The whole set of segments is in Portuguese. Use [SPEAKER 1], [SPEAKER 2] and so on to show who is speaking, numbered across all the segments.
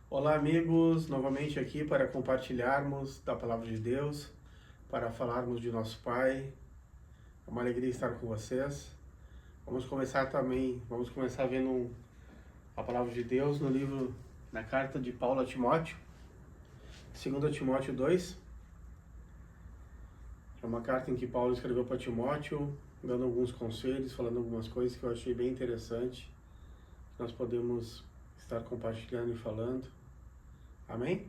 [SPEAKER 1] Olá, amigos, novamente aqui para compartilharmos da Palavra de Deus, para falarmos de nosso Pai. É uma alegria estar com vocês. Vamos começar vendo a Palavra de Deus no livro, na carta de Paulo a Timóteo, 2 Timóteo 2. É uma carta em que Paulo escreveu para Timóteo, dando alguns conselhos, falando algumas coisas que eu achei bem interessante. Nós podemos estar compartilhando e falando. Amém?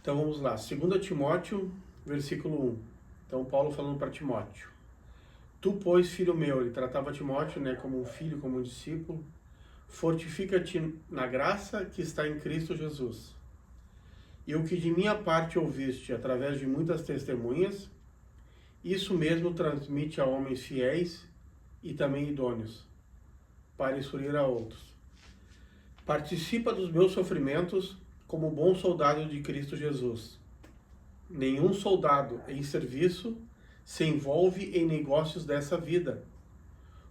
[SPEAKER 1] Então vamos lá, 2 Timóteo, versículo 1. Então Paulo falando para Timóteo. Tu, pois, filho meu, ele tratava Timóteo, como um filho, como um discípulo, fortifica-te na graça que está em Cristo Jesus. E o que de minha parte ouviste através de muitas testemunhas, isso mesmo transmite a homens fiéis e também idôneos, para instruir a outros. Participa dos meus sofrimentos como bom soldado de Cristo Jesus. Nenhum soldado em serviço se envolve em negócios dessa vida,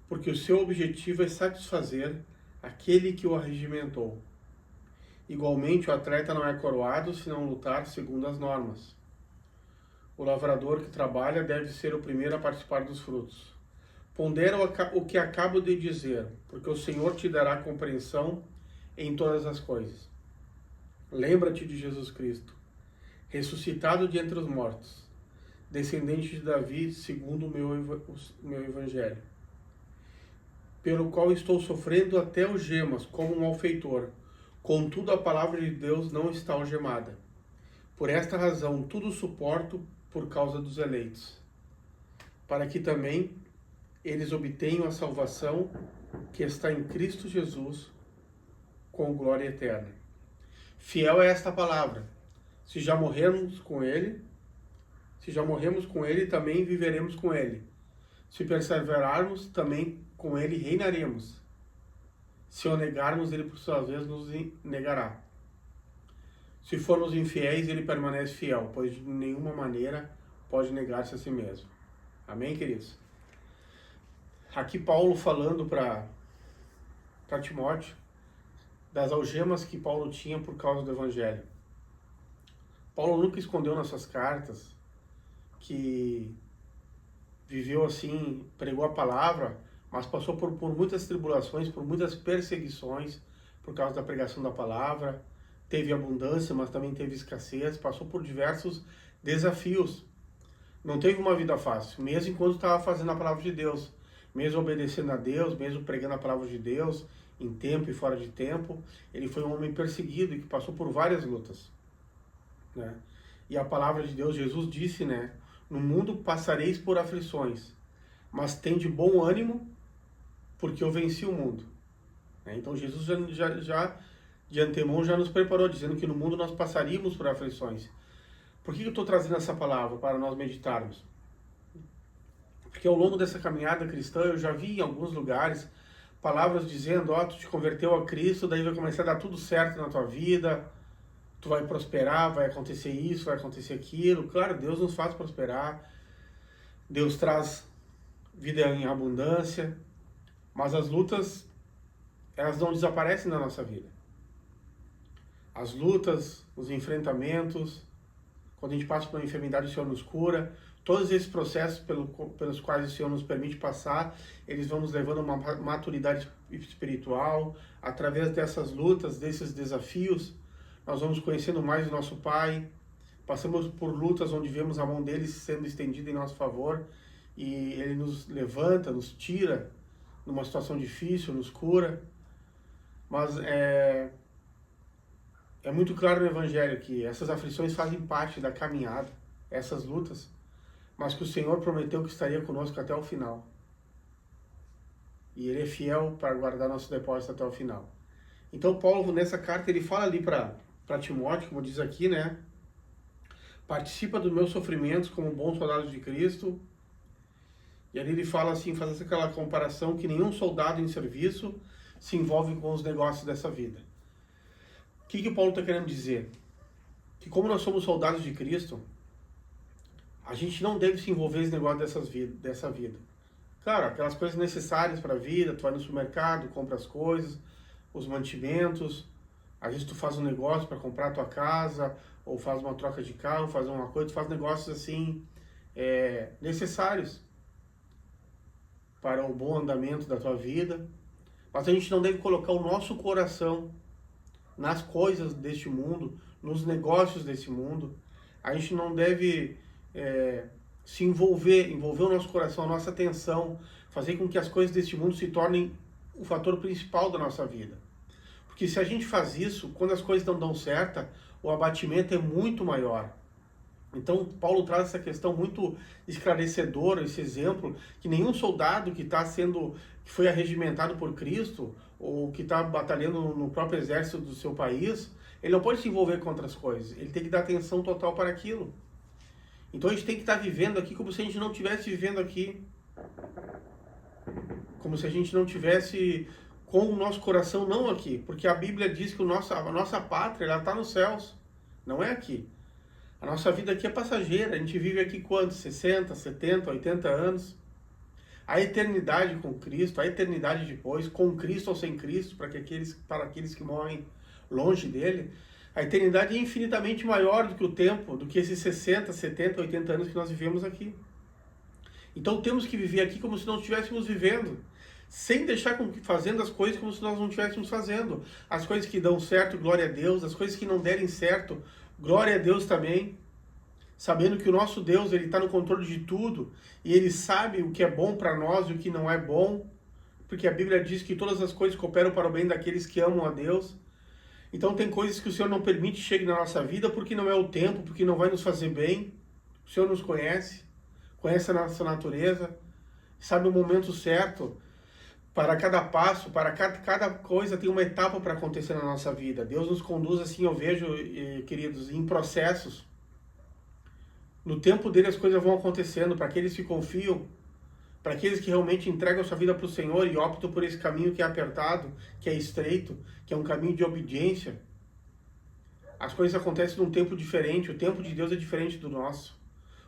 [SPEAKER 1] porque o seu objetivo é satisfazer aquele que o arregimentou. Igualmente, o atleta não é coroado se não lutar segundo as normas. O lavrador que trabalha deve ser o primeiro a participar dos frutos. Pondera o que acabo de dizer, porque o Senhor te dará compreensão em todas as coisas. Lembra-te de Jesus Cristo, ressuscitado de entre os mortos, descendente de Davi, segundo o meu evangelho, pelo qual estou sofrendo até algemas, como um malfeitor. Contudo, a palavra de Deus não está algemada. Por esta razão, tudo suporto por causa dos eleitos, para que também eles obtenham a salvação que está em Cristo Jesus, com glória eterna. Fiel é esta palavra. Se já morremos com ele, também viveremos com ele. Se perseverarmos, também com ele reinaremos. Se o negarmos, ele por sua vez nos negará. Se formos infiéis, ele permanece fiel, pois de nenhuma maneira pode negar-se a si mesmo. Amém, queridos? Aqui Paulo falando para Timóteo das algemas que Paulo tinha por causa do Evangelho. Paulo nunca escondeu nas suas cartas que viveu assim, pregou a palavra, mas passou por muitas tribulações, por muitas perseguições por causa da pregação da palavra. Teve abundância, mas também teve escassez, passou por diversos desafios. Não teve uma vida fácil, mesmo enquanto estava fazendo a palavra de Deus, mesmo obedecendo a Deus, mesmo pregando a palavra de Deus, em tempo e fora de tempo, ele foi um homem perseguido e que passou por várias lutas. E a palavra de Deus, Jesus disse, no mundo passareis por aflições, mas tende bom ânimo, porque eu venci o mundo. Então Jesus já de antemão já nos preparou, dizendo que no mundo nós passaríamos por aflições. Por que eu estou trazendo essa palavra para nós meditarmos? Porque ao longo dessa caminhada cristã eu já vi em alguns lugares palavras dizendo, tu te converteu a Cristo, daí vai começar a dar tudo certo na tua vida, tu vai prosperar, vai acontecer isso, vai acontecer aquilo. Claro, Deus nos faz prosperar, Deus traz vida em abundância, mas as lutas, elas não desaparecem da nossa vida. As lutas, os enfrentamentos, quando a gente passa por uma enfermidade, o Senhor nos cura. Todos esses processos pelos quais o Senhor nos permite passar, eles vão nos levando a uma maturidade espiritual. Através dessas lutas, desses desafios, nós vamos conhecendo mais o nosso Pai. Passamos por lutas onde vemos a mão dele sendo estendida em nosso favor e ele nos levanta, nos tira numa situação difícil, nos cura. Mas é muito claro no Evangelho que essas aflições fazem parte da caminhada, essas lutas, mas que o Senhor prometeu que estaria conosco até o final. E ele é fiel para guardar nosso depósito até o final. Então Paulo, nessa carta, ele fala ali para Timóteo, como diz aqui, participa dos meus sofrimentos como bom soldado de Cristo. E ali ele fala assim, faz aquela comparação que nenhum soldado em serviço se envolve com os negócios dessa vida. O que o Paulo está querendo dizer? Que como nós somos soldados de Cristo, a gente não deve se envolver nesse negócio dessa vida. Claro, aquelas coisas necessárias para a vida, tu vai no supermercado, compra as coisas, os mantimentos, Às vezes tu faz um negócio para comprar a tua casa, ou faz uma troca de carro, faz uma coisa, tu faz negócios assim necessários para o bom andamento da tua vida. Mas a gente não deve colocar o nosso coração nas coisas deste mundo, nos negócios desse mundo. A gente não deve se envolver o nosso coração, a nossa atenção, fazer com que as coisas deste mundo se tornem o fator principal da nossa vida. Porque se a gente faz isso, quando as coisas não dão certo, o abatimento é muito maior. Então, Paulo traz essa questão muito esclarecedora, esse exemplo, que nenhum soldado que foi arregimentado por Cristo, ou que está batalhando no próprio exército do seu país, ele não pode se envolver com outras coisas. Ele tem que dar atenção total para aquilo. Então, a gente tem que estar vivendo aqui como se a gente não estivesse vivendo aqui. Como se a gente não tivesse com o nosso coração não aqui. Porque a Bíblia diz que a nossa pátria está nos céus, não é aqui. A nossa vida aqui é passageira, a gente vive aqui quantos? 60, 70, 80 anos. A eternidade com Cristo, a eternidade depois, com Cristo ou sem Cristo, para aqueles que morrem longe dele, a eternidade é infinitamente maior do que o tempo, do que esses 60, 70, 80 anos que nós vivemos aqui. Então temos que viver aqui como se nós estivéssemos vivendo, sem deixar fazendo as coisas como se nós não estivéssemos fazendo. As coisas que dão certo, glória a Deus. As coisas que não derem certo, glória a Deus também. Sabendo que o nosso Deus, ele está no controle de tudo. E ele sabe o que é bom para nós e o que não é bom. Porque a Bíblia diz que todas as coisas cooperam para o bem daqueles que amam a Deus. Então tem coisas que o Senhor não permite que cheguem na nossa vida porque não é o tempo, porque não vai nos fazer bem. O Senhor nos conhece a nossa natureza, sabe o momento certo. Para cada passo, para cada coisa tem uma etapa para acontecer na nossa vida. Deus nos conduz assim, eu vejo, queridos, em processos. No tempo dele as coisas vão acontecendo, para aqueles que confiam, para aqueles que realmente entregam sua vida para o Senhor e optam por esse caminho que é apertado, que é estreito, que é um caminho de obediência. As coisas acontecem num tempo diferente, o tempo de Deus é diferente do nosso.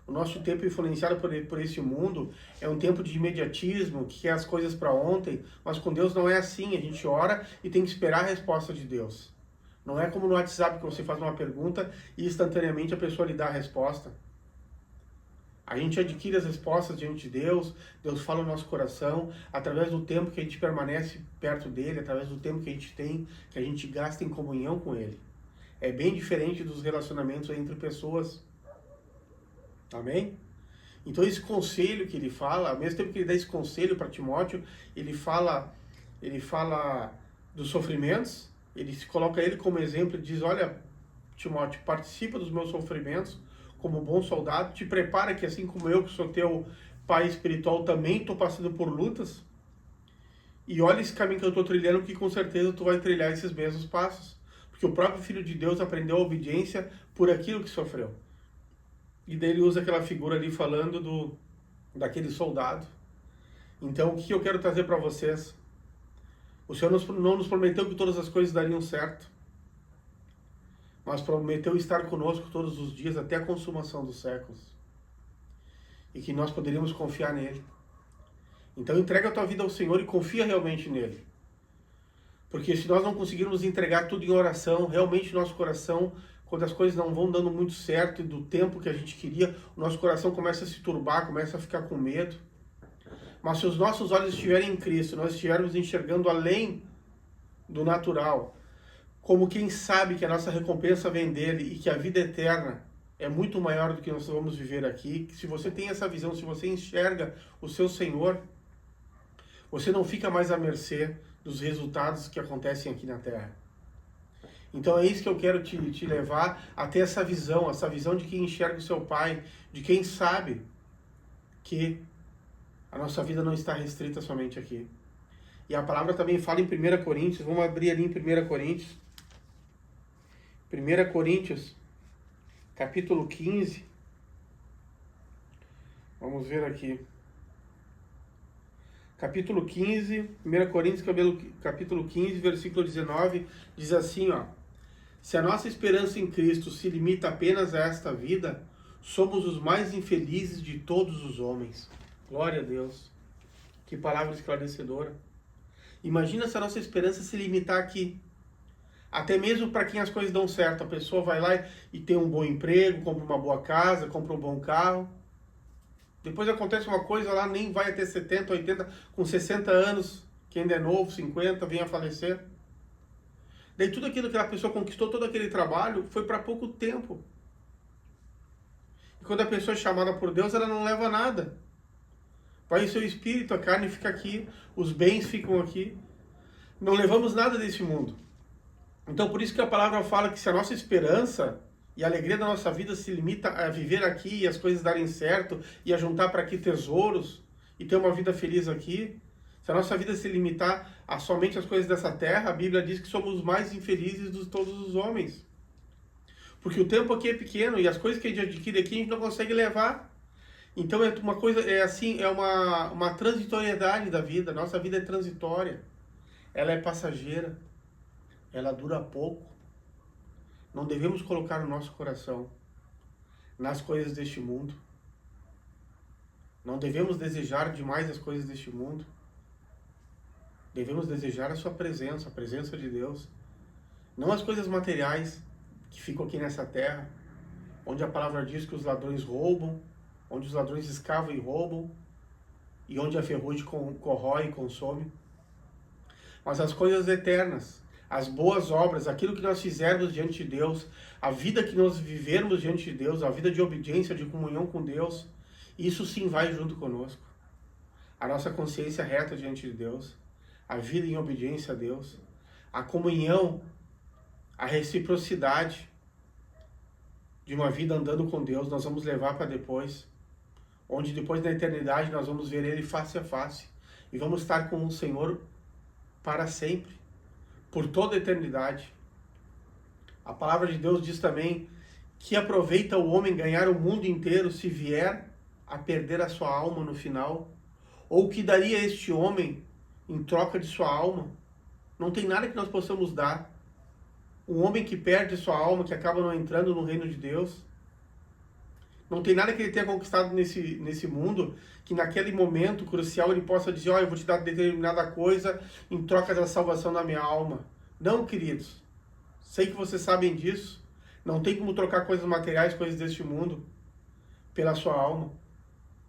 [SPEAKER 1] O nosso tempo influenciado por esse mundo é um tempo de imediatismo, que quer as coisas para ontem, mas com Deus não é assim. A gente ora e tem que esperar a resposta de Deus. Não é como no WhatsApp que você faz uma pergunta e instantaneamente a pessoa lhe dá a resposta. A gente adquire as respostas diante de Deus, Deus fala no nosso coração, através do tempo que a gente permanece perto dele, através do tempo que a gente tem, que a gente gasta em comunhão com ele. É bem diferente dos relacionamentos entre pessoas. Amém? Então esse conselho que ele fala, ao mesmo tempo que ele dá esse conselho para Timóteo, ele fala dos sofrimentos, ele se coloca ele como exemplo e diz, olha, Timóteo, participa dos meus sofrimentos como bom soldado, te prepara que assim como eu, que sou teu pai espiritual, também estou passando por lutas, e olha esse caminho que eu estou trilhando, que com certeza tu vai trilhar esses mesmos passos, porque o próprio Filho de Deus aprendeu a obediência por aquilo que sofreu. E daí ele usa aquela figura ali falando daquele soldado. Então, o que eu quero trazer para vocês? O Senhor não nos prometeu que todas as coisas dariam certo, mas prometeu estar conosco todos os dias até a consumação dos séculos. E que nós poderíamos confiar nele. Então, entrega a tua vida ao Senhor e confia realmente nele. Porque se nós não conseguirmos entregar tudo em oração, realmente nosso coração, quando as coisas não vão dando muito certo e do tempo que a gente queria, o nosso coração começa a se turbar, começa a ficar com medo. Mas se os nossos olhos estiverem em Cristo, nós estivermos enxergando além do natural, como quem sabe que a nossa recompensa vem dele e que a vida eterna é muito maior do que nós vamos viver aqui, que se você tem essa visão, se você enxerga o seu Senhor, você não fica mais à mercê dos resultados que acontecem aqui na Terra. Então é isso que eu quero te levar a ter essa visão de quem enxerga o seu Pai, de quem sabe que a nossa vida não está restrita somente aqui. E a palavra também fala em 1 Coríntios, vamos abrir ali em 1 Coríntios. 1 Coríntios, capítulo 15. Vamos ver aqui. Capítulo 15, 1 Coríntios, capítulo 15, versículo 19, diz assim, ó. Se a nossa esperança em Cristo se limita apenas a esta vida, somos os mais infelizes de todos os homens. Glória a Deus. Que palavra esclarecedora. Imagina se a nossa esperança se limitar aqui. Até mesmo para quem as coisas dão certo. A pessoa vai lá e tem um bom emprego, compra uma boa casa, compra um bom carro. Depois acontece uma coisa lá, nem vai até 70, 80, com 60 anos, que ainda é novo, 50, vem a falecer. Daí tudo aquilo que aquela pessoa conquistou, todo aquele trabalho, foi para pouco tempo. E quando a pessoa é chamada por Deus, ela não leva nada. Vai o seu espírito, a carne fica aqui, os bens ficam aqui. Não levamos nada desse mundo. Então por isso que a palavra fala que se a nossa esperança e a alegria da nossa vida se limita a viver aqui e as coisas darem certo e a juntar para aqui tesouros e ter uma vida feliz aqui, se a nossa vida se limitar a somente as coisas dessa terra, a Bíblia diz que somos os mais infelizes de todos os homens. Porque o tempo aqui é pequeno e as coisas que a gente adquire aqui a gente não consegue levar. Então é uma coisa, é assim, é uma transitoriedade da vida. Nossa vida é transitória. Ela é passageira. Ela dura pouco. Não devemos colocar o nosso coração nas coisas deste mundo. Não devemos desejar demais as coisas deste mundo. Devemos desejar a sua presença, a presença de Deus. Não as coisas materiais que ficam aqui nessa terra, onde a palavra diz que os ladrões roubam, onde os ladrões escavam e roubam, e onde a ferrugem corrói e consome. Mas as coisas eternas, as boas obras, aquilo que nós fizermos diante de Deus, a vida que nós vivermos diante de Deus, a vida de obediência, de comunhão com Deus, isso sim vai junto conosco. A nossa consciência reta diante de Deus, a vida em obediência a Deus, a comunhão, a reciprocidade de uma vida andando com Deus, nós vamos levar para depois, onde depois da eternidade nós vamos ver Ele face a face, e vamos estar com o Senhor para sempre, por toda a eternidade. A palavra de Deus diz também que aproveita o homem ganhar o mundo inteiro se vier a perder a sua alma no final, ou que daria este homem em troca de sua alma. Não tem nada que nós possamos dar. Um homem que perde sua alma, que acaba não entrando no reino de Deus, não tem nada que ele tenha conquistado nesse mundo, que naquele momento crucial ele possa dizer, eu vou te dar determinada coisa em troca da salvação da minha alma. Não, queridos. Sei que vocês sabem disso. Não tem como trocar coisas materiais, coisas deste mundo, pela sua alma.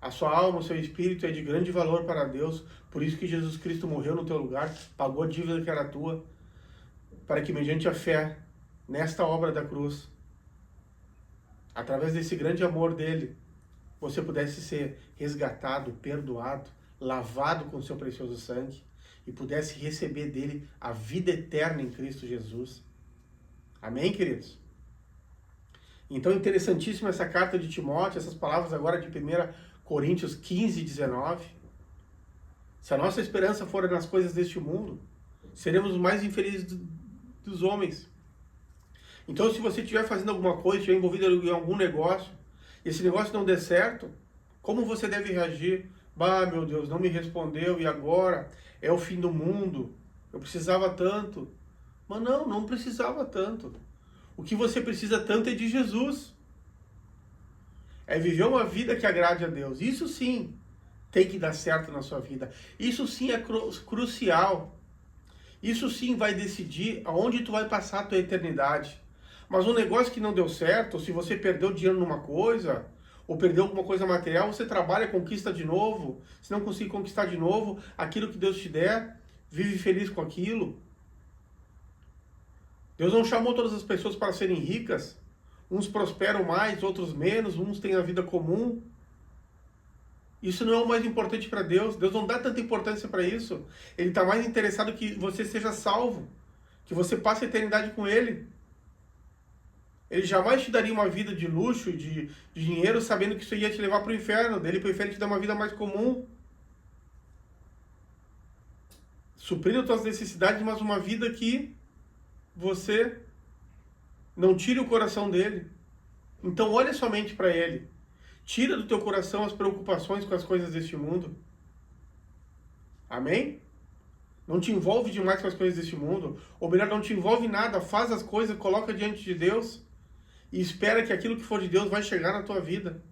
[SPEAKER 1] A sua alma, o seu espírito é de grande valor para Deus. Por isso que Jesus Cristo morreu no teu lugar, pagou a dívida que era tua, para que mediante a fé, nesta obra da cruz, através desse grande amor dele, você pudesse ser resgatado, perdoado, lavado com seu precioso sangue e pudesse receber dele a vida eterna em Cristo Jesus. Amém, queridos? Então, interessantíssima essa carta de Timóteo, essas palavras agora de 1 Coríntios 15, 19. Se a nossa esperança for nas coisas deste mundo, seremos os mais infelizes dos homens. Então, se você estiver fazendo alguma coisa, estiver envolvido em algum negócio, e esse negócio não der certo, como você deve reagir? Meu Deus, não me respondeu, e agora? É o fim do mundo, eu precisava tanto. Mas não precisava tanto. O que você precisa tanto é de Jesus. É viver uma vida que agrade a Deus. Isso sim tem que dar certo na sua vida. Isso sim é crucial. Isso sim vai decidir aonde tu vai passar a tua eternidade. Mas um negócio que não deu certo, ou se você perdeu dinheiro numa coisa, ou perdeu alguma coisa material, você trabalha, conquista de novo. Se não conseguir conquistar de novo, aquilo que Deus te der, vive feliz com aquilo. Deus não chamou todas as pessoas para serem ricas. Uns prosperam mais, outros menos, uns têm a vida comum. Isso não é o mais importante para Deus. Deus não dá tanta importância para isso. Ele está mais interessado que você seja salvo, que você passe a eternidade com Ele. Ele jamais te daria uma vida de luxo e de dinheiro sabendo que isso ia te levar para o inferno. Ele prefere te dar uma vida mais comum, suprindo suas necessidades, mas uma vida que você não tire o coração dele. Então olha somente para ele. Tira do teu coração as preocupações com as coisas deste mundo. Amém? Não te envolve demais com as coisas deste mundo. Ou melhor, não te envolve nada. Faz as coisas, coloca diante de Deus e espera que aquilo que for de Deus vai chegar na tua vida.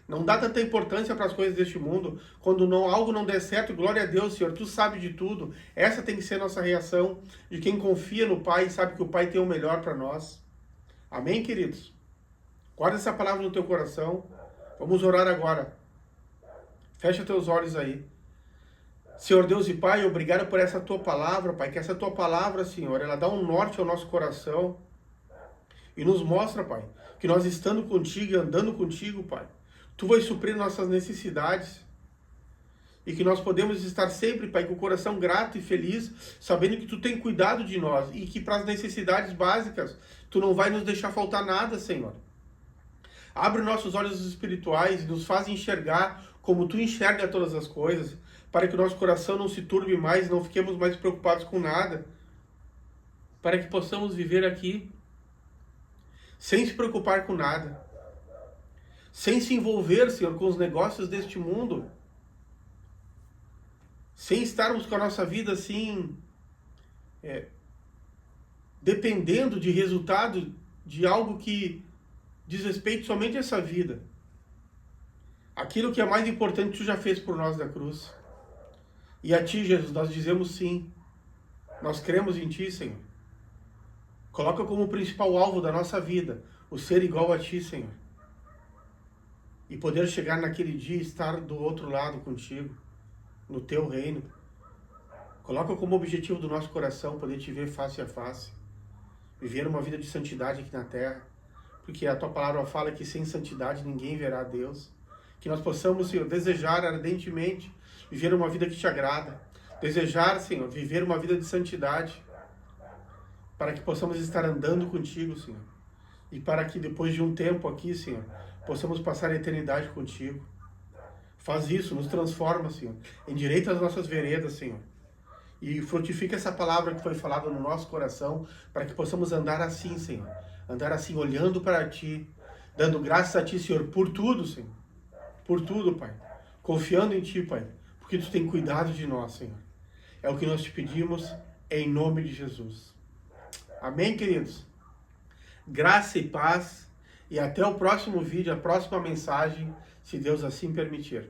[SPEAKER 1] Não dá tanta importância para as coisas deste mundo. Quando algo não der certo, glória a Deus, Senhor, Tu sabe de tudo. Essa tem que ser a nossa reação de quem confia no Pai e sabe que o Pai tem o melhor para nós. Amém, queridos? Guarda essa palavra no teu coração. Vamos orar agora. Fecha teus olhos aí. Senhor Deus e Pai, obrigado por essa Tua palavra, Pai. Que essa Tua palavra, Senhor, ela dá um norte ao nosso coração. E nos mostra, Pai, que nós estando contigo e andando contigo, Pai, Tu vais suprir nossas necessidades. E que nós podemos estar sempre, Pai, com o coração grato e feliz, sabendo que Tu tem cuidado de nós. E que para as necessidades básicas, Tu não vai nos deixar faltar nada, Senhor. Abre nossos olhos espirituais e nos faz enxergar como Tu enxerga todas as coisas, para que o nosso coração não se turbe mais, não fiquemos mais preocupados com nada. Para que possamos viver aqui sem se preocupar com nada. Sem se envolver, Senhor, com os negócios deste mundo. Sem estarmos com a nossa vida assim, dependendo de resultado de algo que diz respeito somente a essa vida. Aquilo que é mais importante Tu já fez por nós na cruz. E a Ti, Jesus, nós dizemos sim. Nós cremos em Ti, Senhor. Coloca como principal alvo da nossa vida o ser igual a Ti, Senhor. E poder chegar naquele dia e estar do outro lado contigo, no Teu reino. Coloca como objetivo do nosso coração poder Te ver face a face. Viver uma vida de santidade aqui na terra. Porque a Tua palavra fala que sem santidade ninguém verá a Deus. Que nós possamos, Senhor, desejar ardentemente viver uma vida que Te agrada. Desejar, Senhor, viver uma vida de santidade. Para que possamos estar andando contigo, Senhor. E para que depois de um tempo aqui, Senhor, possamos passar a eternidade contigo. Faz isso, nos transforma, Senhor. Endireita as nossas veredas, Senhor. E frutifica essa palavra que foi falada no nosso coração, para que possamos andar assim, Senhor. Andar assim, olhando para Ti, dando graças a Ti, Senhor, por tudo, Senhor. Por tudo, Pai. Confiando em Ti, Pai, porque Tu tem cuidado de nós, Senhor. É o que nós Te pedimos, em nome de Jesus. Amém, queridos? Graça e paz. E até o próximo vídeo, a próxima mensagem, se Deus assim permitir.